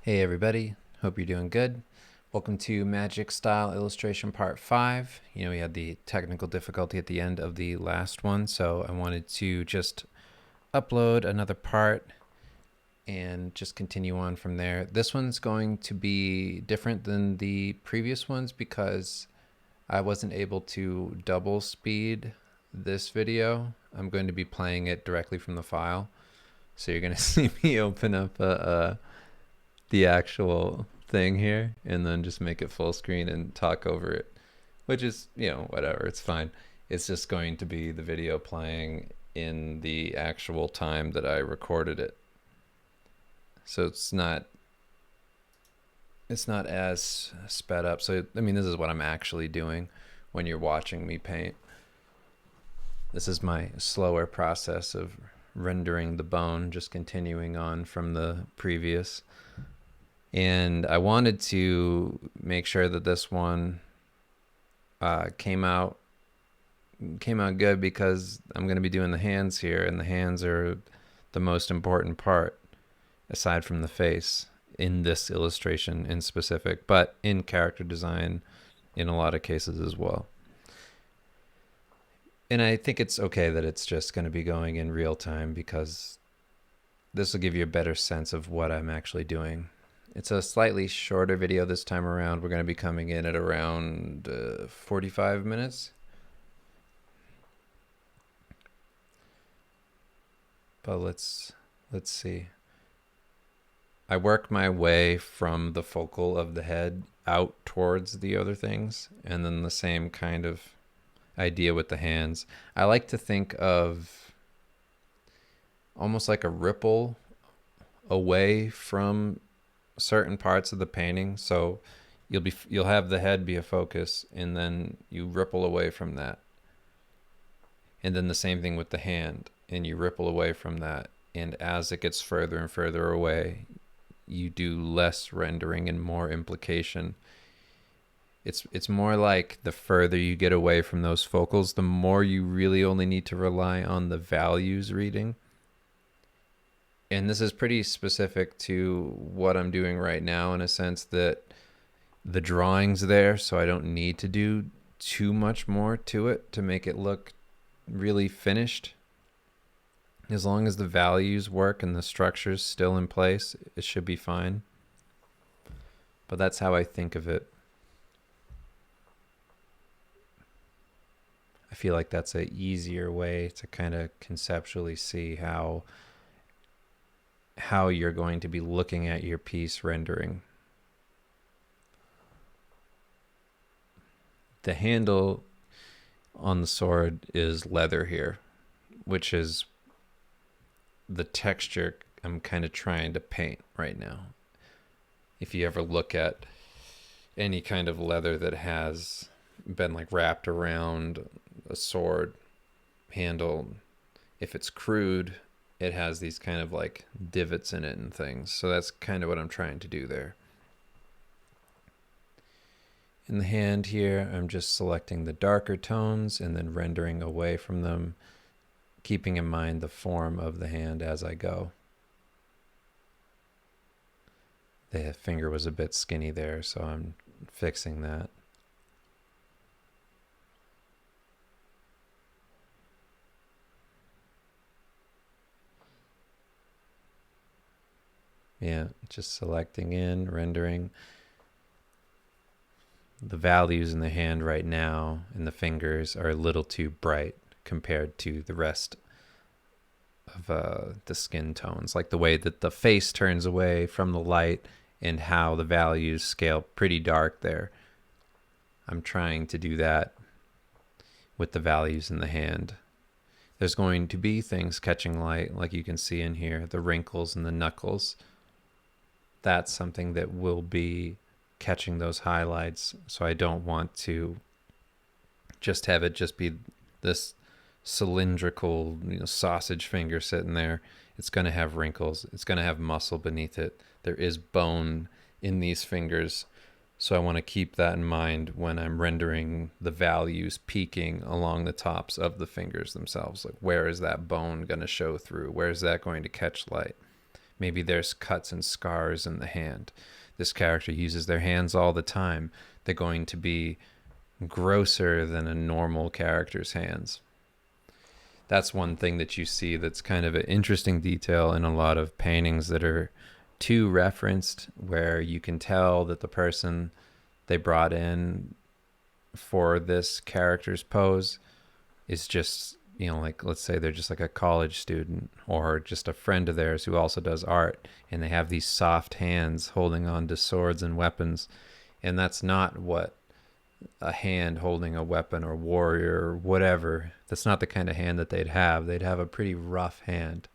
Hey everybody, hope you're doing good. Welcome to Magic Style Illustration Part 5. We had the technical difficulty at the end of the last one, so I wanted to just upload another part and just continue on from there. This one's going to be different than the previous ones because I wasn't able to double speed this video. I'm going to be playing it directly from the file. So you're going to see me open up the actual thing here and then just make it full screen and talk over it, which is, whatever, it's fine. It's just going to be the video playing in the actual time that I recorded it. So it's not as sped up. So this is what I'm actually doing when you're watching me paint. This is my slower process of rendering the bone, just continuing on from the previous. And I wanted to make sure that this one came out good because I'm going to be doing the hands here, and the hands are the most important part aside from the face in this illustration in specific, but in character design in a lot of cases as well. And I think it's okay that it's just going to be going in real time because this will give you a better sense of what I'm actually doing. It's a slightly shorter video this time around. We're going to be coming in at around 45 minutes. But let's see. I work my way from the focal of the head out towards the other things, and then the same kind of idea with the hands. I like to think of almost like a ripple away from certain parts of the painting. So you'll have the head be a focus, and then you ripple away from that. And then the same thing with the hand, and you ripple away from that. And as it gets further and further away, you do less rendering and more implication. It's more like the further you get away from those focals, the more you really only need to rely on the values reading. And this is pretty specific to what I'm doing right now, in a sense that the drawing's there, so I don't need to do too much more to it to make it look really finished. As long as the values work and the structure's still in place, it should be fine. But that's how I think of it. I feel like that's an easier way to kind of conceptually see how you're going to be looking at your piece rendering. The handle on the sword is leather here, which is the texture I'm kind of trying to paint right now. If you ever look at any kind of leather that has been like wrapped around a sword handle, if it's crude, it has these kind of like divots in it and things. So that's kind of what I'm trying to do there. In the hand here, I'm just selecting the darker tones and then rendering away from them, keeping in mind the form of the hand as I go. The finger was a bit skinny there, so I'm fixing that. Yeah, just selecting in, rendering. The values in the hand right now and the fingers are a little too bright compared to the rest of the skin tones, like the way that the face turns away from the light and how the values scale pretty dark there. I'm trying to do that with the values in the hand. There's going to be things catching light, like you can see in here, the wrinkles and the knuckles. That's something that will be catching those highlights. So I don't want to just have it just be this cylindrical, sausage finger sitting there. It's going to have wrinkles. It's going to have muscle beneath it. There is bone in these fingers. So I want to keep that in mind when I'm rendering the values peaking along the tops of the fingers themselves. Like, where is that bone going to show through? Where is that going to catch light? Maybe there's cuts and scars in the hand. This character uses their hands all the time. They're going to be grosser than a normal character's hands. That's one thing that you see that's kind of an interesting detail in a lot of paintings that are too referenced, where you can tell that the person they brought in for this character's pose is just, like, let's say they're just like a college student or just a friend of theirs who also does art, and they have these soft hands holding on to swords and weapons. And that's not what a hand holding a weapon or warrior or whatever, that's not the kind of hand that they'd have. They'd have a pretty rough hand.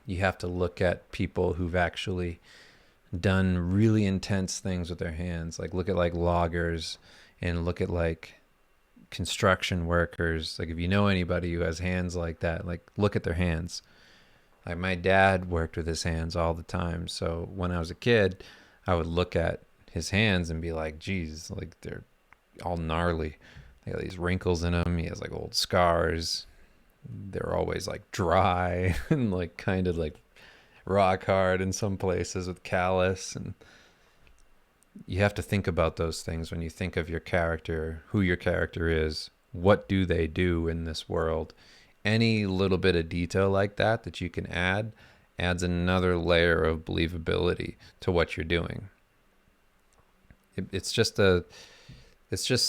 You have to look at people who've actually done really intense things with their hands. Like look at like loggers and look at like construction workers. Like if you know anybody who has hands like that, like look at their hands. Like my dad worked with his hands all the time. So when I was a kid, I would look at his hands and be like, geez, like they're all gnarly. They got these wrinkles in them. He has like old scars. They're always like dry and like kind of like rock hard in some places with callus. And you have to think about those things when you think of your character, who your character is, what do they do in this world. Any little bit of detail like that that you can add adds another layer of believability to what you're doing. It's just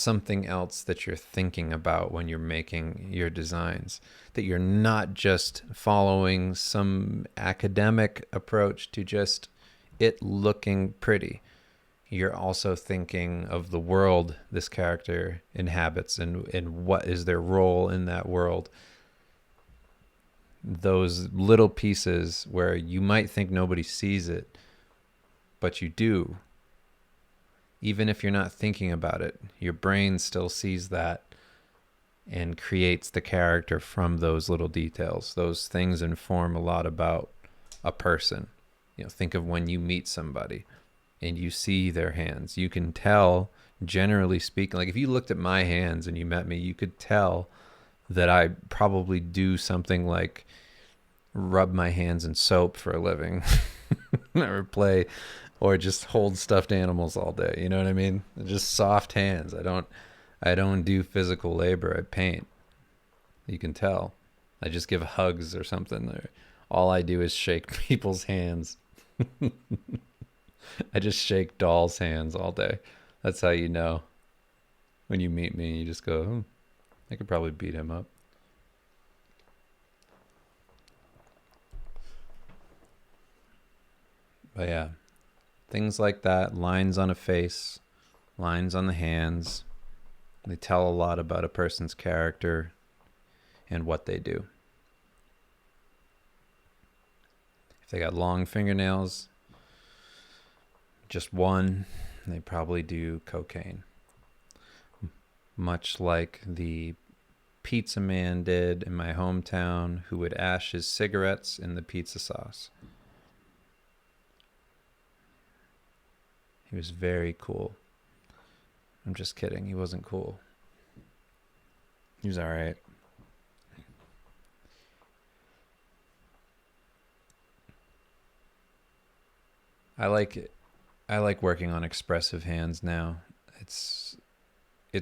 something else that you're thinking about when you're making your designs, that you're not just following some academic approach to just it looking pretty. You're also thinking of the world this character inhabits and what is their role in that world. Those little pieces where you might think nobody sees it, but you do. Even if you're not thinking about it, your brain still sees that and creates the character from those little details. Those things inform a lot about a person. Think of when you meet somebody and you see their hands. You can tell, generally speaking, like if you looked at my hands and you met me, you could tell that I probably do something like rub my hands in soap for a living or play or just hold stuffed animals all day. You know what I mean? Just soft hands. I don't do physical labor. I paint. You can tell. I just give hugs or something. All I do is shake people's hands. I just shake dolls' hands all day. That's how you know. When you meet me, you just go, I could probably beat him up. But yeah, things like that, lines on a face, lines on the hands, they tell a lot about a person's character and what they do. If they got long fingernails, just one, they probably do cocaine. Much like the pizza man did in my hometown, who would ash his cigarettes in the pizza sauce. He was very cool. I'm just kidding. He wasn't cool. He was all right. I like working on expressive hands now. It's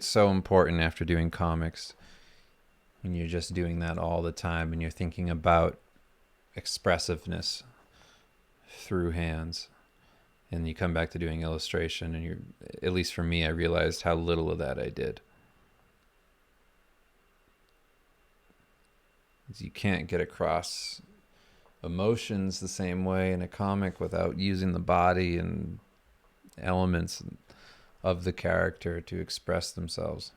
so important after doing comics. When you're just doing that all the time and you're thinking about expressiveness through hands. And you come back to doing illustration and you're, at least for me, I realized how little of that I did. You can't get across emotions the same way in a comic without using the body and elements of the character to express themselves.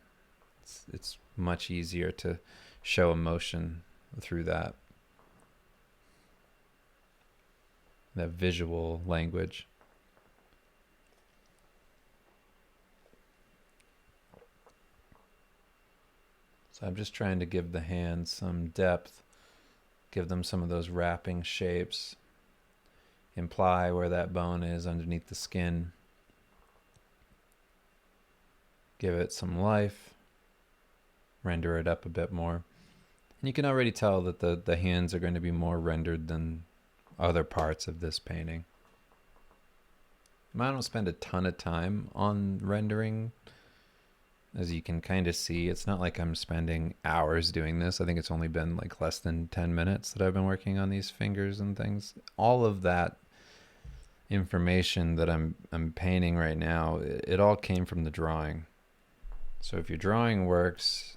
It's much easier to show emotion through that visual language. So I'm just trying to give the hands some depth, give them some of those wrapping shapes, imply where that bone is underneath the skin, give it some life, render it up a bit more. And you can already tell that the hands are going to be more rendered than other parts of this painting. I don't spend a ton of time on rendering. As you can kind of see, it's not like I'm spending hours doing this. I think it's only been like less than 10 minutes that I've been working on these fingers and things. All of that information that I'm painting right now, it all came from the drawing. So if your drawing works,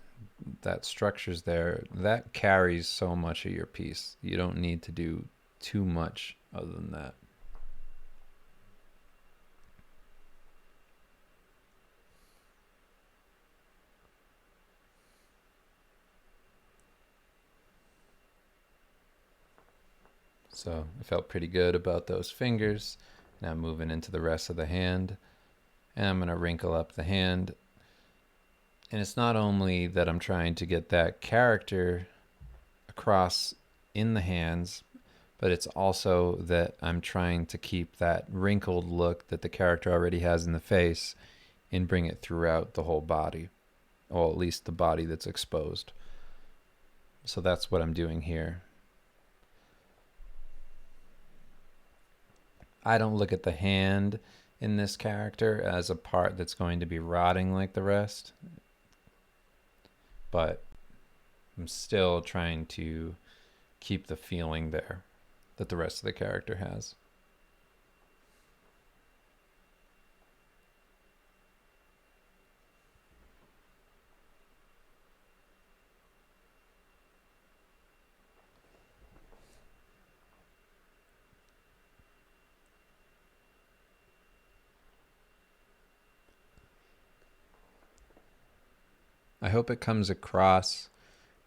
that structure's there, that carries so much of your piece. You don't need to do too much other than that. So I felt pretty good about those fingers. Now moving into the rest of the hand. And I'm going to wrinkle up the hand. And it's not only that I'm trying to get that character across in the hands, but it's also that I'm trying to keep that wrinkled look that the character already has in the face and bring it throughout the whole body, or at least the body that's exposed. So that's what I'm doing here. I don't look at the hand in this character as a part that's going to be rotting like the rest, but I'm still trying to keep the feeling there that the rest of the character has. I hope it comes across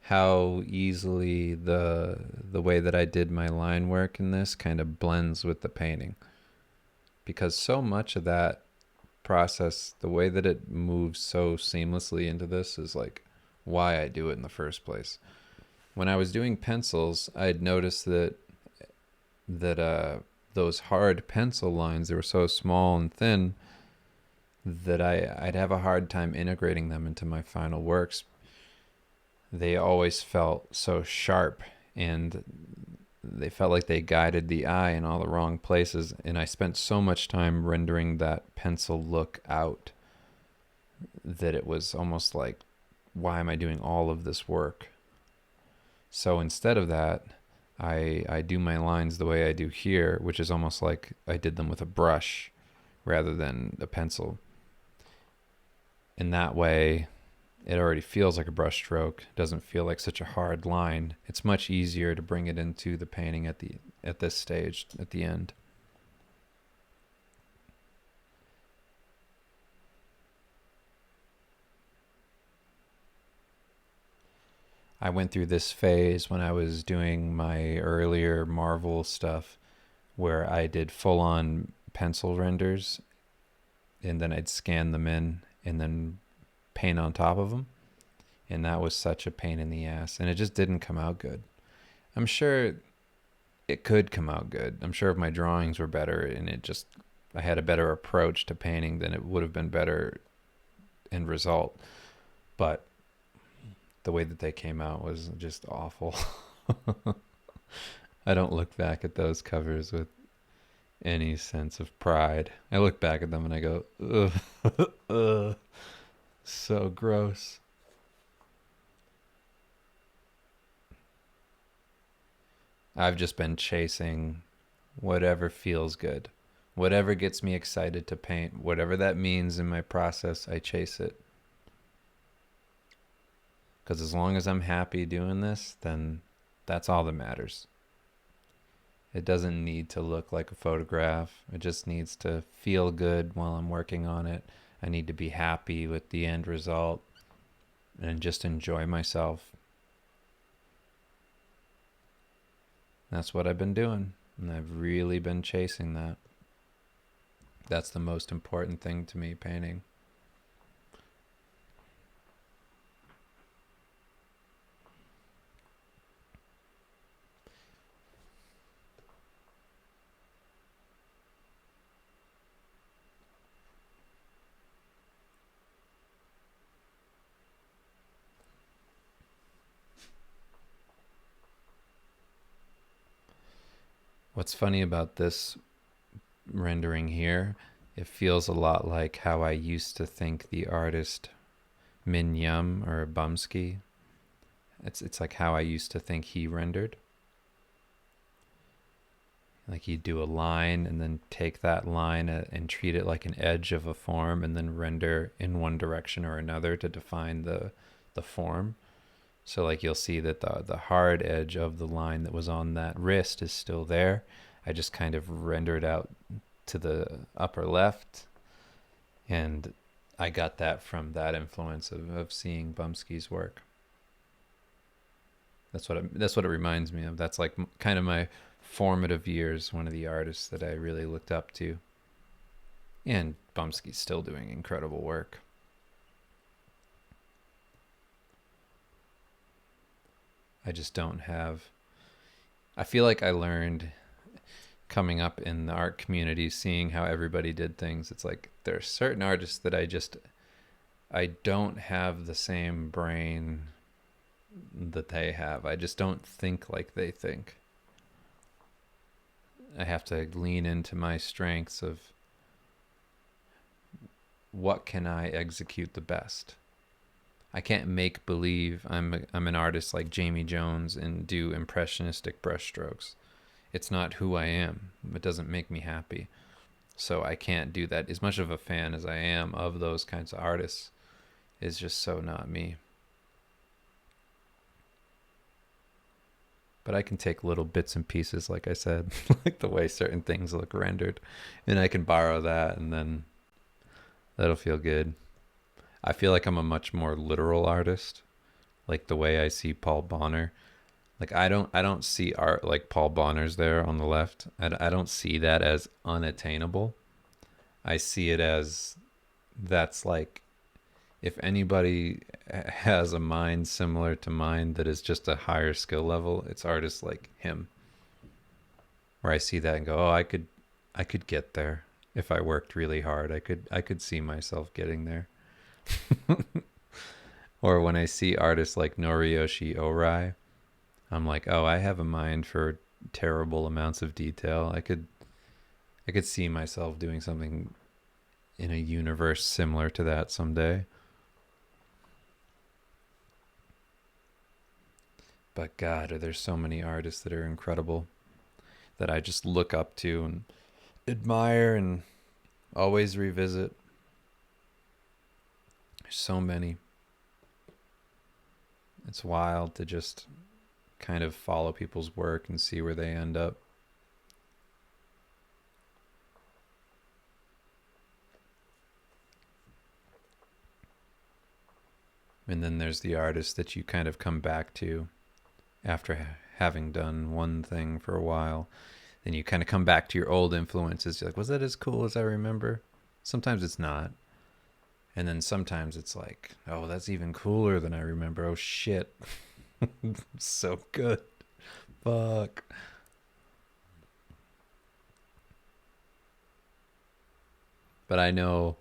how easily the way that I did my line work in this kind of blends with the painting. Because so much of that process, the way that it moves so seamlessly into this is like why I do it in the first place. When I was doing pencils, I'd noticed that those hard pencil lines, they were so small and thin that I'd have a hard time integrating them into my final works. They always felt so sharp, and they felt like they guided the eye in all the wrong places, and I spent so much time rendering that pencil look out that it was almost like, why am I doing all of this work? So instead of that, I do my lines the way I do here, which is almost like I did them with a brush rather than a pencil. In that way, it already feels like a brush stroke. It doesn't feel like such a hard line. It's much easier to bring it into the painting at this stage, at the end. I went through this phase when I was doing my earlier Marvel stuff where I did full-on pencil renders and then I'd scan them in and then paint on top of them. And that was such a pain in the ass. And it just didn't come out good. I'm sure it could come out good. I'm sure if my drawings were better and I had a better approach to painting, then it would have been better end result. But the way that they came out was just awful. I don't look back at those covers with any sense of pride. I look back at them and I go, ugh, ugh, so gross. I've just been chasing whatever feels good, whatever gets me excited to paint, whatever that means in my process, I chase it. Because as long as I'm happy doing this, then that's all that matters. It doesn't need to look like a photograph. It just needs to feel good while I'm working on it. I need to be happy with the end result and just enjoy myself. That's what I've been doing, and I've really been chasing that. That's the most important thing to me, painting. What's funny about this rendering here, it feels a lot like how I used to think the artist Min Yum or Bumsky. It's like how I used to think he rendered. Like you do a line and then take that line and treat it like an edge of a form and then render in one direction or another to define the form. So like you'll see that the hard edge of the line that was on that wrist is still there. I just kind of rendered out to the upper left, and I got that from that influence of seeing Bumsky's work. That's what it reminds me of. That's like kind of my formative years, one of the artists that I really looked up to. And Bumsky's still doing incredible work. I just don't have. I feel like I learned coming up in the art community, seeing how everybody did things. It's like there are certain artists that I don't have the same brain that they have. I just don't think like they think. I have to lean into my strengths of what can I execute the best. I can't make believe I'm an artist like Jamie Jones and do impressionistic brushstrokes. It's not who I am. It doesn't make me happy. So I can't do that. As much of a fan as I am of those kinds of artists, is just so not me. But I can take little bits and pieces, like I said, like the way certain things look rendered, and I can borrow that, and then that'll feel good. I feel like I'm a much more literal artist, like the way I see Paul Bonner. Like I don't see art like Paul Bonner's there on the left. I don't see that as unattainable. I see it as that's like if anybody has a mind similar to mine that is just a higher skill level, it's artists like him. Where I see that and go, "Oh, I could get there if I worked really hard. I could see myself getting there." Or when I see artists like Noriyoshi Orai, I'm like, "Oh, I have a mind for terrible amounts of detail. I could see myself doing something in a universe similar to that someday." But God, there's so many artists that are incredible that I just look up to and admire and always revisit. There's so many. It's wild to just kind of follow people's work and see where they end up. And then there's the artists that you kind of come back to after having done one thing for a while. Then you kind of come back to your old influences. You're like, was that as cool as I remember? Sometimes it's not. And then sometimes it's like, oh, that's even cooler than I remember. Oh, shit. So good. Fuck. But I know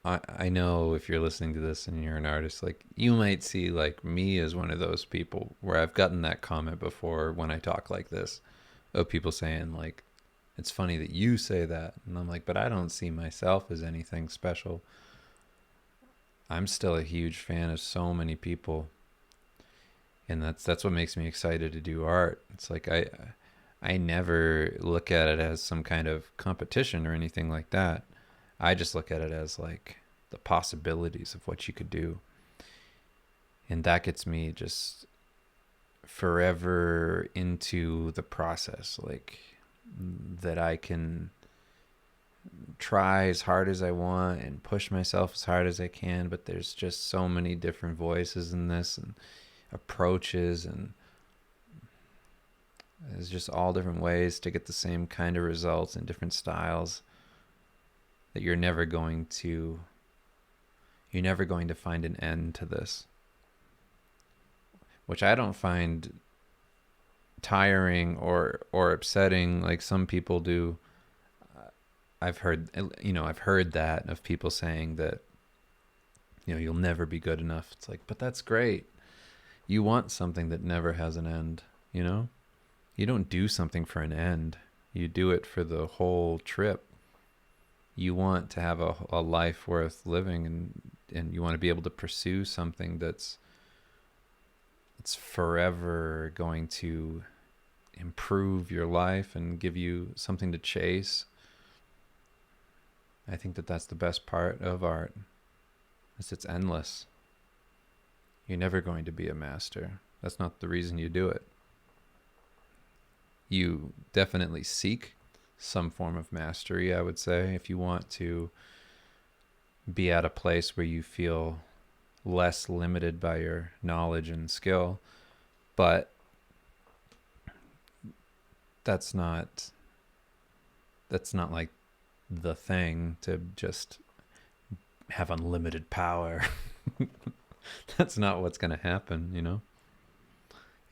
if you're listening to this and you're an artist, like you might see like me as one of those people where I've gotten that comment before when I talk like this of people saying like, it's funny that you say that. And I'm like, but I don't see myself as anything special. I'm still a huge fan of so many people. And that's what makes me excited to do art. It's like I never look at it as some kind of competition or anything like that. I just look at it as like the possibilities of what you could do. And that gets me just forever into the process, like that I can try as hard as I want and push myself as hard as I can, but there's just so many different voices in this and approaches, and there's just all different ways to get the same kind of results in different styles that you're never going to find an end to this, which I don't find tiring or upsetting like some people do. I've heard that of people saying that, you'll never be good enough. It's like, but that's great. You want something that never has an end, you know? You don't do something for an end. You do it for the whole trip. You want to have a life worth living, and you want to be able to pursue something that's forever going to improve your life and give you something to chase. I think that that's the best part of art. It's endless. You're never going to be a master. That's not the reason you do it. You definitely seek some form of mastery, I would say, if you want to be at a place where you feel less limited by your knowledge and skill. But that's not like the thing to just have unlimited power. That's not what's going to happen, you know?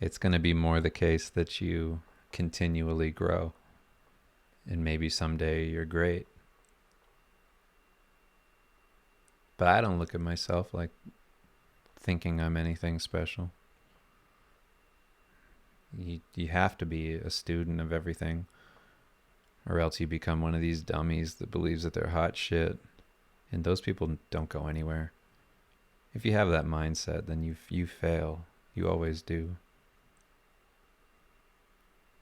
It's going to be more the case that you continually grow, and maybe someday you're great. But I don't look at myself like thinking I'm anything special. You have to be a student of everything, or else you become one of these dummies that believes that they're hot shit, and those people don't go anywhere. If you have that mindset, then you fail. You always do.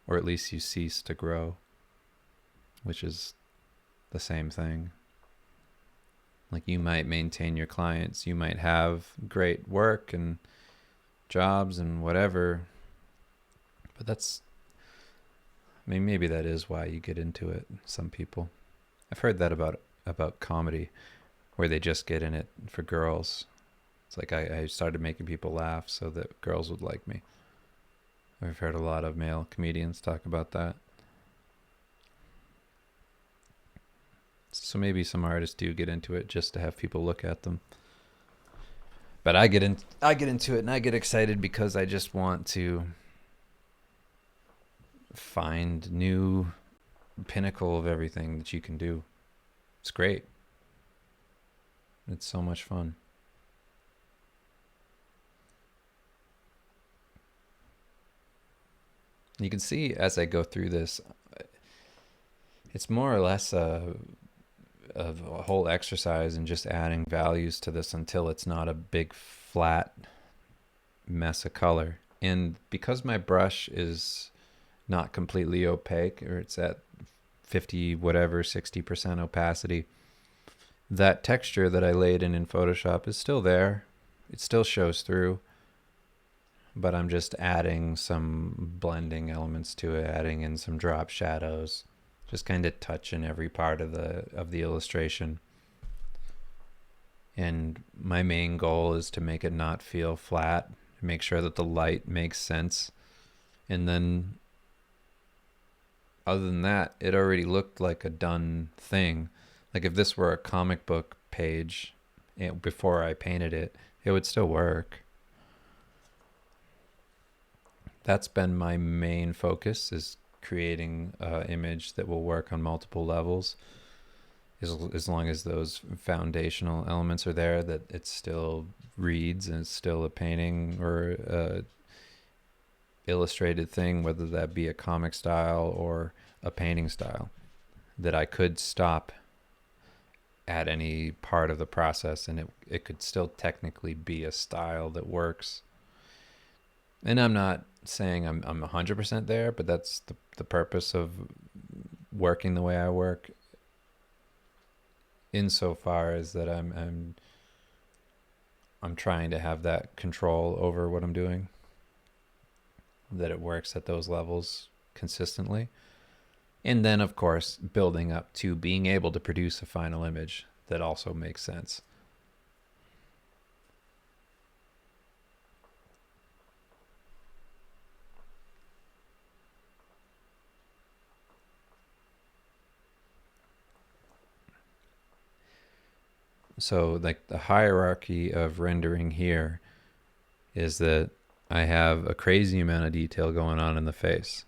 Or at least you cease to grow, which is the same thing. Like, you might maintain your clients, you might have great work and jobs and whatever, but that's, I mean, maybe that is why you get into it, some people. I've heard that about comedy, where they just get in it for girls. It's like I started making people laugh so that girls would like me. I've heard a lot of male comedians talk about that. So maybe some artists do get into it just to have people look at them. But I get into it, and I get excited because I just want to find new pinnacle of everything that you can do. It's great. It's so much fun. You can see as I go through this, it's more or less a whole exercise in just adding values to this until it's not a big flat mess of color. And because my brush is not completely opaque, or it's at 50 whatever 60% opacity, that texture that I laid in Photoshop is still there. It still shows through, but I'm just adding some blending elements to it, adding in some drop shadows, just kind of touching every part of the illustration. And my main goal is to make it not feel flat, make sure that the light makes sense. And then other than that, it already looked like a done thing. Like if this were a comic book page before I painted it, it would still work. That's been my main focus, is creating an image that will work on multiple levels, as long as those foundational elements are there, that it still reads and it's still a painting or a illustrated thing, whether that be a comic style or a painting style, that I could stop at any part of the process and it could still technically be a style that works. And I'm not saying I'm 100% there, but that's the purpose of working the way I work, insofar as that I'm trying to have that control over what I'm doing, that it works at those levels consistently. And then, of course, building up to being able to produce a final image that also makes sense. So like the hierarchy of rendering here is that I have a crazy amount of detail going on in the face.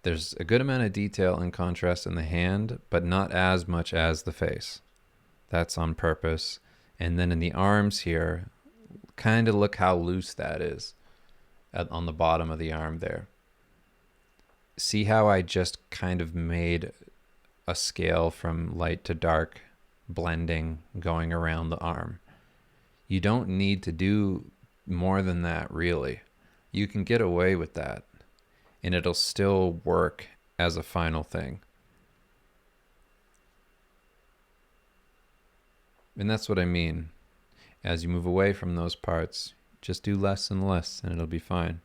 There's a good amount of detail and contrast in the hand, but not as much as the face. That's on purpose. And then in the arms here, kind of look how loose that is on the bottom of the arm there. See how I just kind of made a scale from light to dark, blending, going around the arm. You don't need to do more than that, really. You can get away with that, and it'll still work as a final thing. And that's what I mean. As you move away from those parts, just do less and less, and it'll be fine.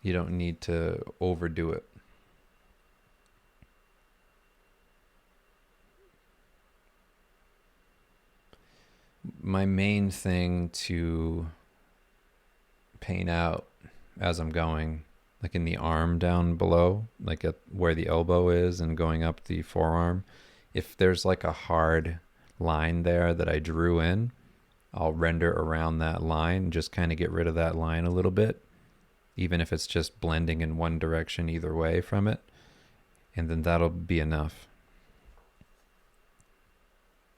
You don't need to overdo it. My main thing to paint out as I'm going, like in the arm down below, like at where the elbow is and going up the forearm, if there's like a hard line there that I drew in, I'll render around that line, just kind of get rid of that line a little bit, even if it's just blending in one direction either way from it, and then that'll be enough.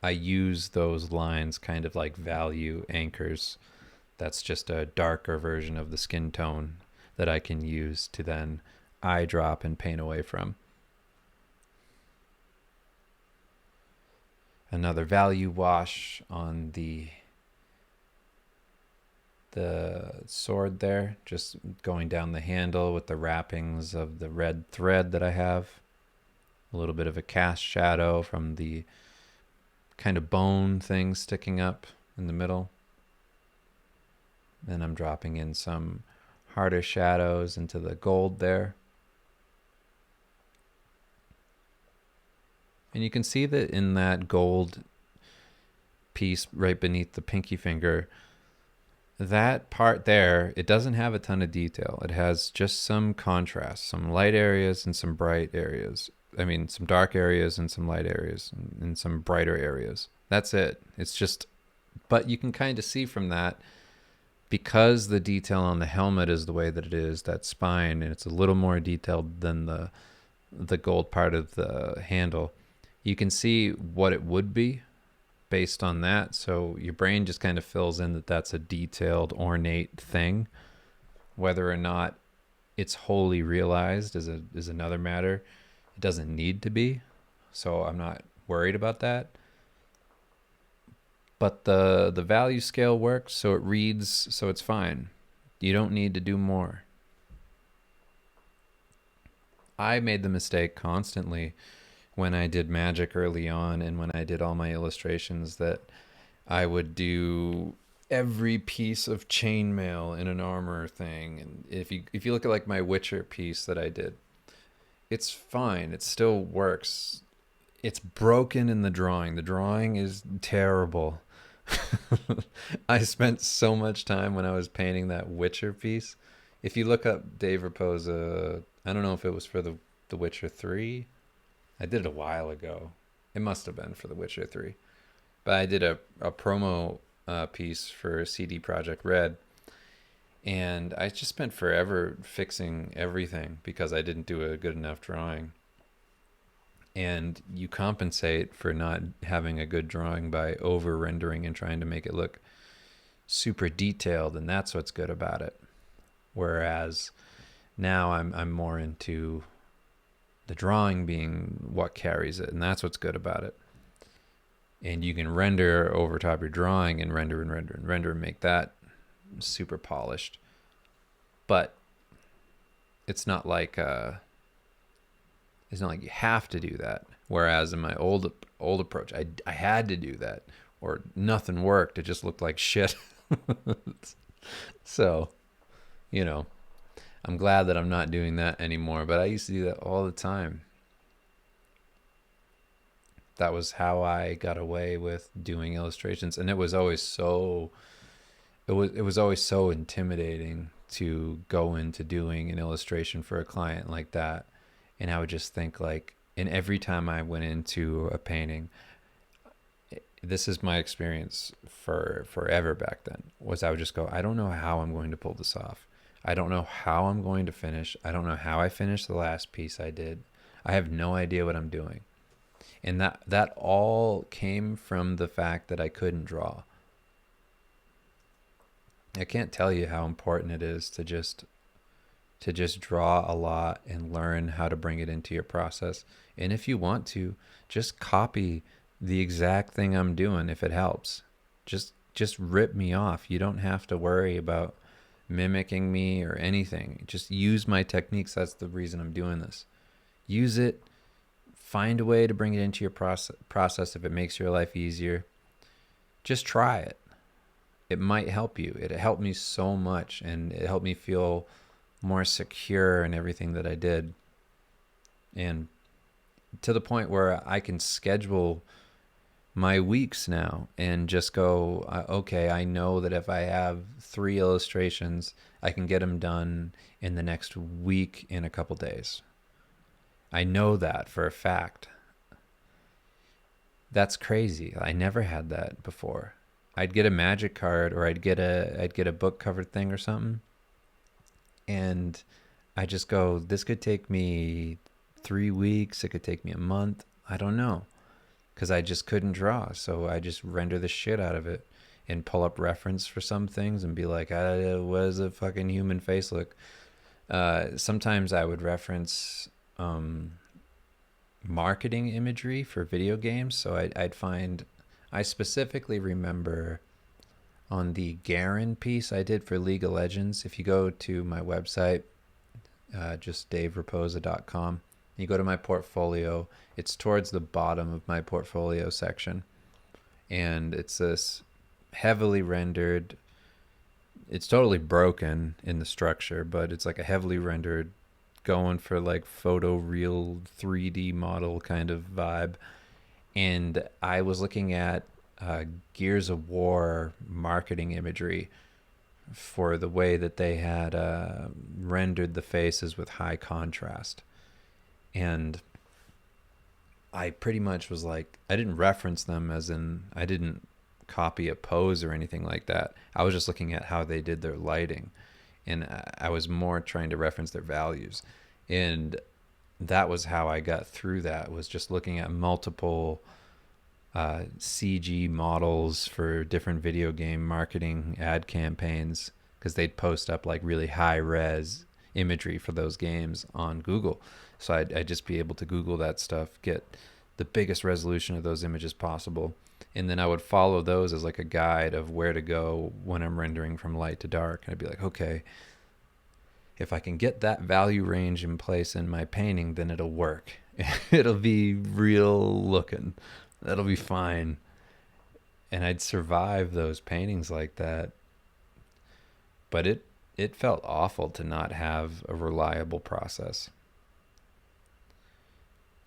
I use those lines kind of like value anchors. That's just a darker version of the skin tone that I can use to then eye drop and paint away from. Another value wash on the sword there, just going down the handle with the wrappings of the red thread that I have. A little bit of a cast shadow from the kind of bone thing sticking up in the middle. Then I'm dropping in some harder shadows into the gold there. And you can see that in that gold piece right beneath the pinky finger, that part there, it doesn't have a ton of detail. It has just some contrast, some light areas and some bright areas. I mean, some dark areas and some light areas and some brighter areas. That's it. It's just, but you can kind of see from that, because the detail on the helmet is the way that it is, that spine, and it's a little more detailed than the gold part of the handle. You can see what it would be based on that. So your brain just kind of fills in that that's a detailed, ornate thing. Whether or not it's wholly realized is another matter. It doesn't need to be, so I'm not worried about that. But the value scale works, so it reads, so it's fine. You don't need to do more. I made the mistake constantly when I did magic early on and when I did all my illustrations that I would do every piece of chainmail in an armor thing. And if you look at like my Witcher piece that I did, it's fine. It still works. It's broken in the drawing. The drawing is terrible. I spent so much time when I was painting that Witcher piece. If you look up Dave Raposa, I don't know if it was for the Witcher 3. I did it a while ago. It must have been for the Witcher 3. But I did a promo piece for CD Projekt Red. And I just spent forever fixing everything because I didn't do a good enough drawing. And you compensate for not having a good drawing by over rendering and trying to make it look super detailed, and that's what's good about it. Whereas now I'm more into the drawing being what carries it, and that's what's good about it. And you can render over top your drawing and render and render and render and make that super polished. But it's not like you have to do that. Whereas in my old approach, I had to do that, or nothing worked. It just looked like shit. So, I'm glad that I'm not doing that anymore. But I used to do that all the time. That was how I got away with doing illustrations, and it was always so intimidating to go into doing an illustration for a client like that. And I would just think and every time I went into a painting, this is my experience for forever back then, was I would just go, I don't know how I'm going to pull this off. I don't know how I'm going to finish. I don't know how I finished the last piece I did. I have no idea what I'm doing. And that all came from the fact that I couldn't draw. I can't tell you how important it is to just to just draw a lot and learn how to bring it into your process. And if you want to, just copy the exact thing I'm doing if it helps. Just rip me off. You don't have to worry about mimicking me or anything. Just use my techniques. That's the reason I'm doing this. Use it. Find a way to bring it into your process if it makes your life easier. Just try it. It might help you. It helped me so much, and it helped me feel more secure in everything that I did. And to the point where I can schedule my weeks now and just go, okay, I know that if I have 3 illustrations, I can get them done in the next week in a couple days. I know that for a fact. That's crazy. I never had that before. I'd get a magic card, or I'd get a book cover thing or something, and I just go, this could take me 3 weeks, it could take me a month, I don't know, because I just couldn't draw. So I just render the shit out of it and pull up reference for some things and be like, what does a fucking human face look? Sometimes I would reference marketing imagery for video games. So I'd find, I specifically remember on the Garen piece I did for League of Legends. If you go to my website, just daveraposa.com, you go to my portfolio, it's towards the bottom of my portfolio section. And it's this heavily rendered, it's totally broken in the structure, but it's like a heavily rendered, going for like photo real 3D model kind of vibe. And I was looking at Gears of War marketing imagery for the way that they had rendered the faces with high contrast. And I pretty much was like, I didn't reference them as in, I didn't copy a pose or anything like that. I was just looking at how they did their lighting. And I was more trying to reference their values. And that was how I got through that, was just looking at multiple CG models for different video game marketing ad campaigns, because they'd post up like really high res imagery for those games on Google. So I'd just be able to Google that stuff, get the biggest resolution of those images possible. And then I would follow those as like a guide of where to go when I'm rendering from light to dark. And I'd be like, okay, if I can get that value range in place in my painting, then it'll work. It'll be real looking. That'll be fine. And I'd survive those paintings like that. But it felt awful to not have a reliable process.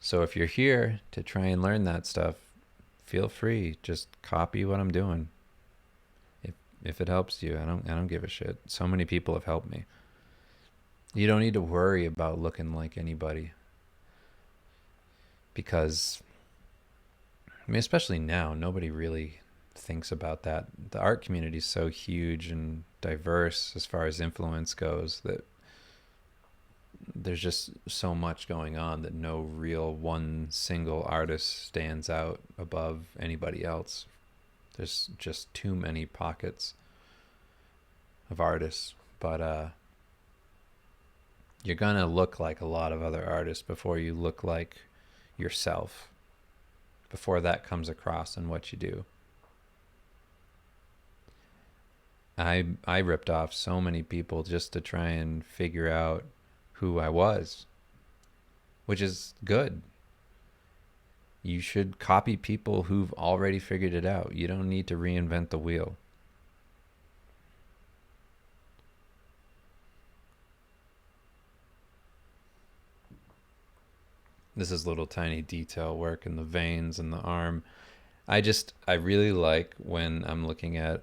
So if you're here to try and learn that stuff, feel free. Just copy what I'm doing. If it helps you, I don't give a shit. So many people have helped me. You don't need to worry about looking like anybody, because I mean, especially now, nobody really thinks about that. The art community is so huge and diverse as far as influence goes that there's just so much going on that no real one single artist stands out above anybody else. There's just too many pockets of artists. But you're gonna look like a lot of other artists before you look like yourself, before that comes across in what you do. I ripped off so many people just to try and figure out who I was, which is good. You should copy people who've already figured it out. You don't need to reinvent the wheel. This is little tiny detail work in the veins and the arm. I really like when I'm looking at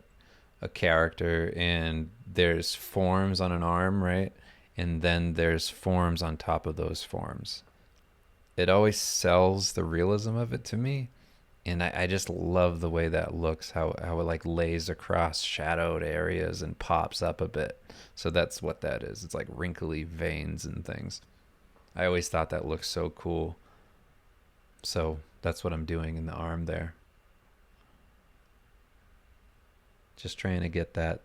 a character and there's forms on an arm, right? And then there's forms on top of those forms. It always sells the realism of it to me. And I just love the way that looks, how it like lays across shadowed areas and pops up a bit. So that's what that is. It's like wrinkly veins and things. I always thought that looked so cool. So that's what I'm doing in the arm there. Just trying to get that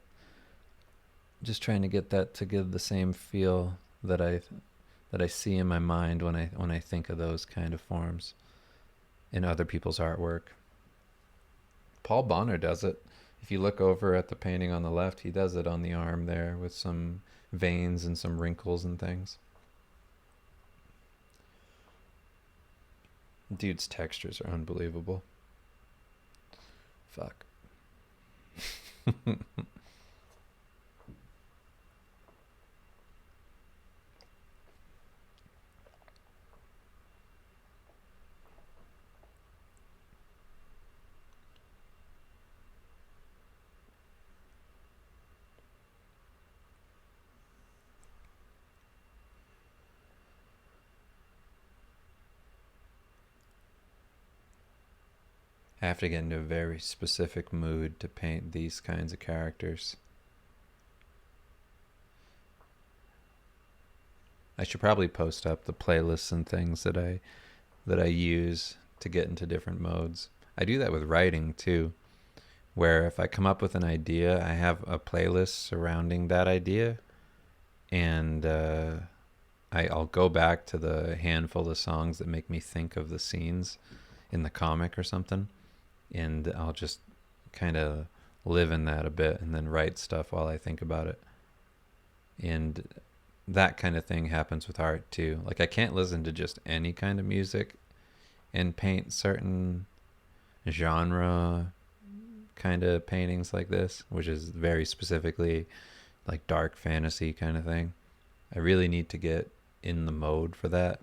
to give the same feel that I see in my mind when I think of those kind of forms in other people's artwork. Paul Bonner does it. If you look over at the painting on the left, he does it on the arm there with some veins and some wrinkles and things. Dude's textures are unbelievable. Fuck. I have to get into a very specific mood to paint these kinds of characters. I should probably post up the playlists and things that I use to get into different modes. I do that with writing too, where if I come up with an idea, I have a playlist surrounding that idea, and I'll go back to the handful of songs that make me think of the scenes in the comic or something, and I'll just kind of live in that a bit and then write stuff while I think about it. And that kind of thing happens with art too. Like I can't listen to just any kind of music and paint certain genre kind of paintings like this, which is very specifically like dark fantasy kind of thing. I really need to get in the mode for that.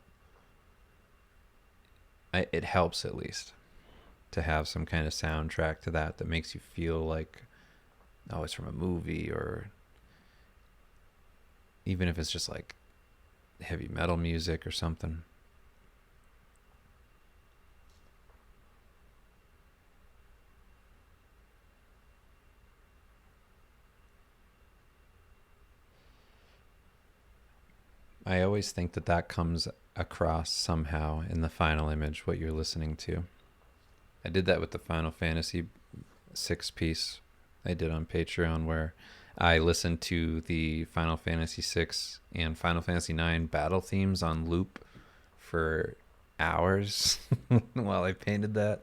It helps at least to have some kind of soundtrack to that makes you feel like, oh, it's from a movie, or even if it's just like heavy metal music or something. I always think that comes across somehow in the final image, what you're listening to. I did that with the Final Fantasy 6 piece I did on Patreon, where I listened to the Final Fantasy 6 and Final Fantasy 9 battle themes on loop for hours while I painted that.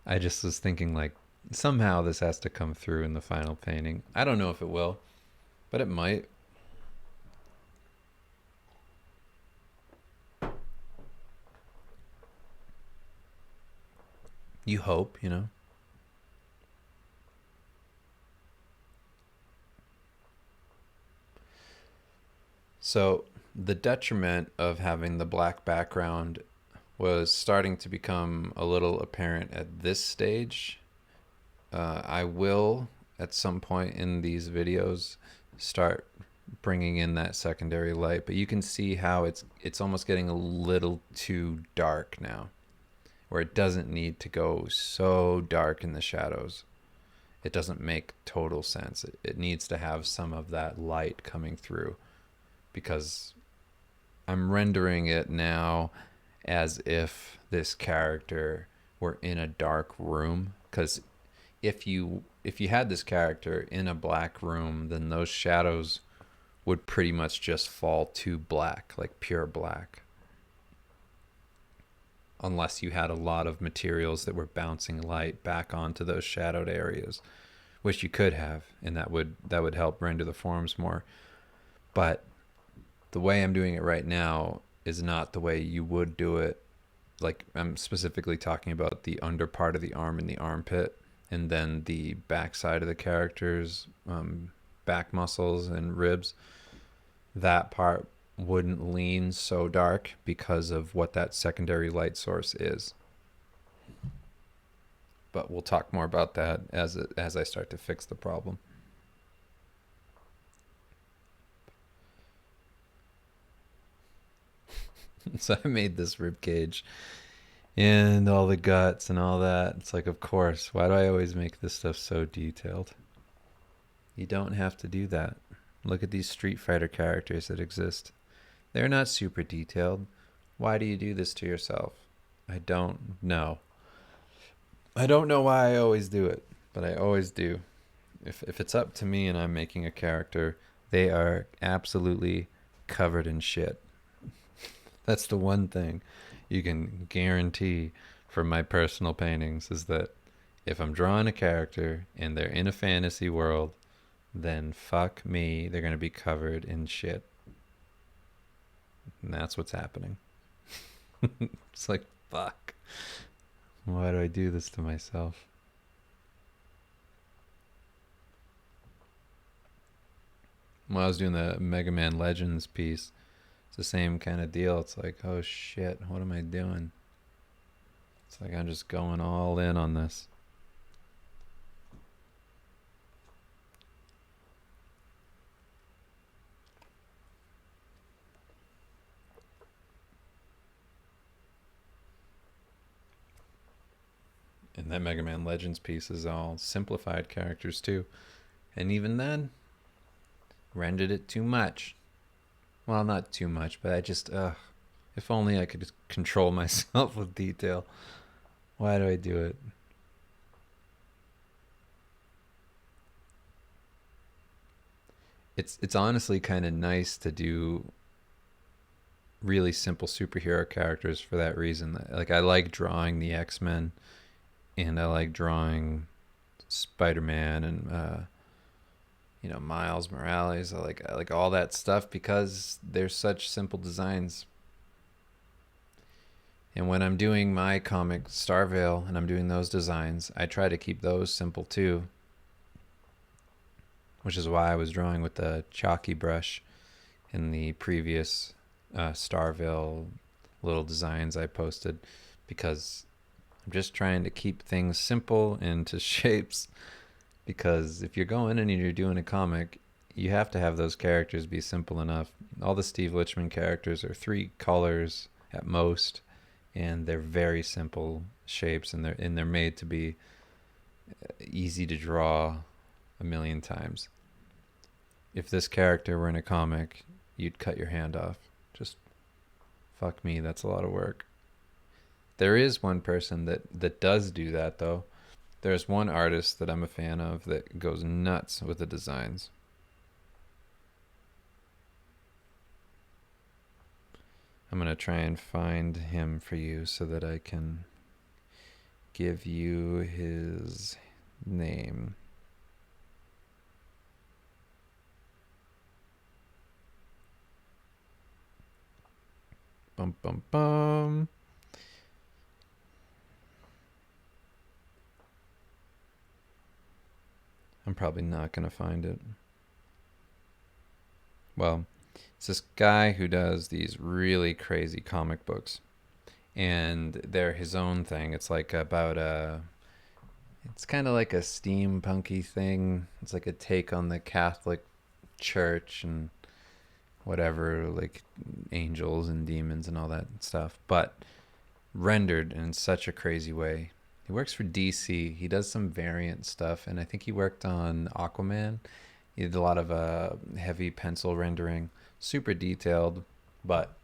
I just was thinking like, somehow this has to come through in the final painting. I don't know if it will, but it might. You hope, you know. So the detriment of having the black background was starting to become a little apparent at this stage. I will, at some point in these videos, start bringing in that secondary light, but you can see how it's almost getting a little too dark now, where it doesn't need to go so dark in the shadows. It doesn't make total sense. It needs to have some of that light coming through, because I'm rendering it now as if this character were in a dark room. Because if you had this character in a black room, then those shadows would pretty much just fall to black, like pure black. Unless you had a lot of materials that were bouncing light back onto those shadowed areas, which you could have, and that would help render the forms more. But the way I'm doing it right now is not the way you would do it. Like, I'm specifically talking about the under part of the arm and the armpit, and then the back side of the character's back muscles and ribs. That part wouldn't lean so dark because of what that secondary light source is. But we'll talk more about that as I start to fix the problem. So I made this rib cage and all the guts and all that. It's like, of course, why do I always make this stuff so detailed? You don't have to do that. Look at these Street Fighter characters that exist. They're not super detailed. Why do you do this to yourself? I don't know. I don't know why I always do it, but I always do. If it's up to me and I'm making a character, they are absolutely covered in shit. That's the one thing you can guarantee from my personal paintings, is that if I'm drawing a character and they're in a fantasy world, then fuck me, they're going to be covered in shit. And that's what's happening. It's like, fuck. Why do I do this to myself? When I was doing the Mega Man Legends piece, it's the same kind of deal. It's like, oh shit, what am I doing? It's like I'm just going all in on this. And that Mega Man Legends piece is all simplified characters too. And even then, rendered it too much. Well, not too much, but I just, if only I could control myself with detail. Why do I do it? It's honestly kind of nice to do really simple superhero characters for that reason. Like, I like drawing the X-Men, and I like drawing Spider-Man and Miles Morales. I like all that stuff because they're such simple designs. And when I'm doing my comic Starvale and I'm doing those designs, I try to keep those simple too, which is why I was drawing with the chalky brush in the previous Starvale little designs I posted, because I'm just trying to keep things simple into shapes. Because if you're going in and you're doing a comic, you have to have those characters be simple enough. All the Steve Lichman characters are 3 colors at most, and they're very simple shapes, and they're made to be easy to draw a million times. If this character were in a comic, you'd cut your hand off. Just fuck me, that's a lot of work. There is one person that does do that though. There's one artist that I'm a fan of that goes nuts with the designs. I'm going to try and find him for you so that I can give you his name. Bum, bum, bum. I'm probably not going to find it. Well, it's this guy who does these really crazy comic books, and they're his own thing. It's like about it's kind of like a steampunky thing. It's like a take on the Catholic Church and whatever, like angels and demons and all that stuff, but rendered in such a crazy way. He works for DC. He does some variant stuff, and I think he worked on Aquaman. He did a lot of heavy pencil rendering, super detailed, but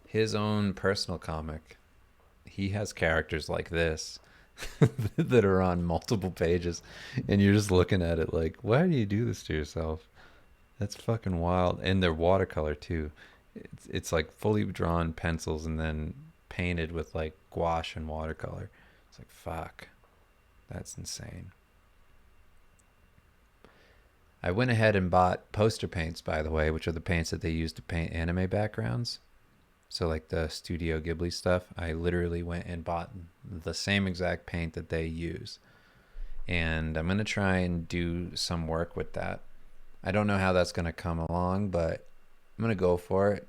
his own personal comic, he has characters like this that are on multiple pages, and you're just looking at it like, why do you do this to yourself? That's fucking wild. And they're watercolor too. It's like fully drawn pencils and then painted with like gouache and watercolor. It's like, fuck, that's insane. I went ahead and bought poster paints, by the way, which are the paints that they use to paint anime backgrounds. So like the Studio Ghibli stuff, I literally went and bought the same exact paint that they use. And I'm going to try and do some work with that. I don't know how that's going to come along, but I'm going to go for it.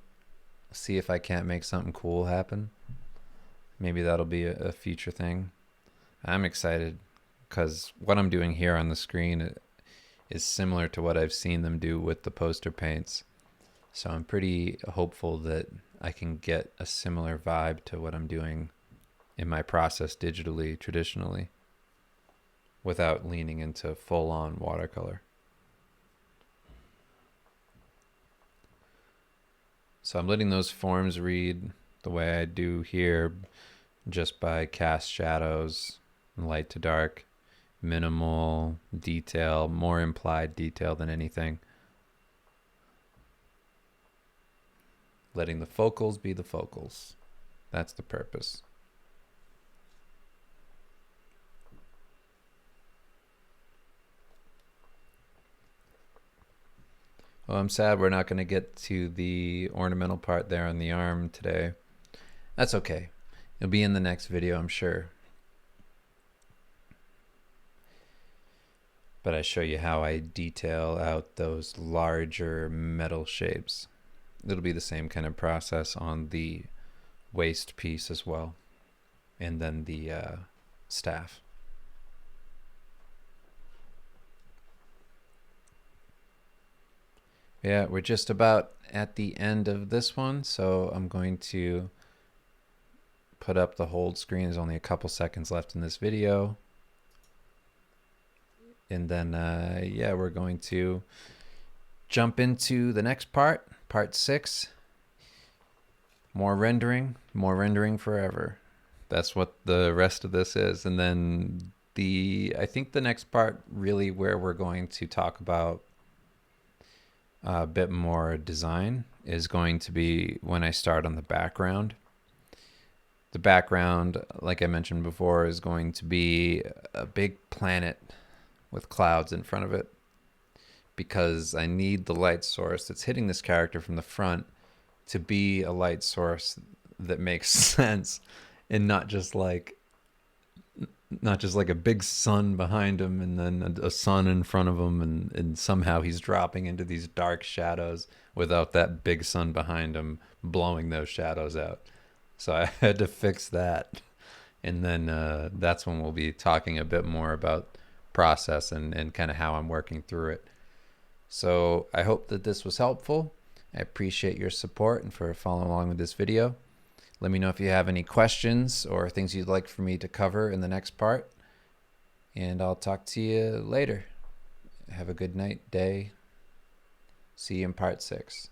See if I can't make something cool happen. Maybe that'll be a future thing. I'm excited because what I'm doing here on the screen is similar to what I've seen them do with the poster paints. So I'm pretty hopeful that I can get a similar vibe to what I'm doing in my process digitally, traditionally, without leaning into full-on watercolor. So I'm letting those forms read the way I do here, just by cast shadows, light to dark, minimal detail, more implied detail than anything. letting the focals be the focals. That's the purpose. Well, I'm sad we're not going to get to the ornamental part there on the arm today. That's okay. It'll be in the next video, I'm sure. But I show you how I detail out those larger metal shapes. It'll be the same kind of process on the waist piece as well. And then the staff. Yeah, we're just about at the end of this one, so I'm going to put up the hold screen. There's only a couple seconds left in this video. And then, yeah, we're going to jump into the next part, part 6. More rendering forever. That's what the rest of this is. And then I think the next part really where we're going to talk about a bit more design is going to be when I start on the background. The background, like I mentioned before, is going to be a big planet with clouds in front of it, because I need the light source that's hitting this character from the front to be a light source that makes sense, and not just like a big sun behind him and then a sun in front of him, and somehow he's dropping into these dark shadows without that big sun behind him blowing those shadows out. So I had to fix that. And then that's when we'll be talking a bit more about process and kind of how I'm working through it. So I hope that this was helpful. I appreciate your support and for following along with this video. Let me know if you have any questions or things you'd like for me to cover in the next part. And I'll talk to you later. Have a good night, day. See you in part 6.